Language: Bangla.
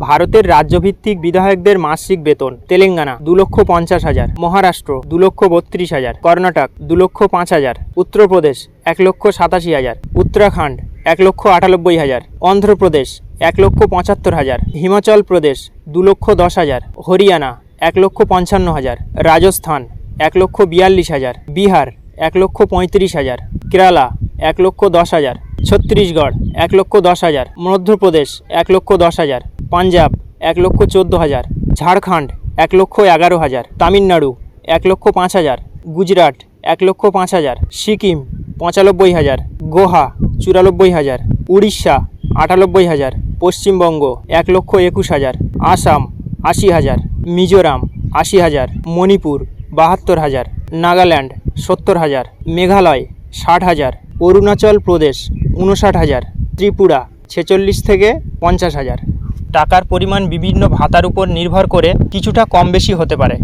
ভারতের রাজ্যভিত্তিক বিধায়কদের মাসিক বেতন: তেলেঙ্গানা 2,50,000, মহারাষ্ট্র 2,32,000, কর্ণাটক 2,05,000, উত্তরপ্রদেশ 1,87,000, উত্তরাখণ্ড 1,98,000, অন্ধ্রপ্রদেশ 1,75,000, হিমাচল প্রদেশ 2,10,000, হরিয়ানা 1,55,000, রাজস্থান 1,42,000, বিহার 1,35,000, কেরালা 1,10,000, ছত্তিশগড় 1,10,000, মধ্যপ্রদেশ 1,10,000, পাঞ্জাব 1,14,000, ঝাড়খণ্ড 1,11,000, তামিলনাড়ু 1,05,000, গুজরাট 1,05,000, সিকিম 95,000, গোয়া 94,000, উড়িষ্যা 98,000, পশ্চিমবঙ্গ 1,21,000, আসাম 80,000, মিজোরাম 80,000, মণিপুর 72,000, নাগাল্যান্ড 70,000, মেঘালয় 60,000, অরুণাচল প্রদেশ 59,000, ত্রিপুরা 46 থেকে 50,000। টাকার পরিমাণ বিভিন্ন ভাতার উপর নির্ভর করে কিছুটা কম বেশি হতে পারে।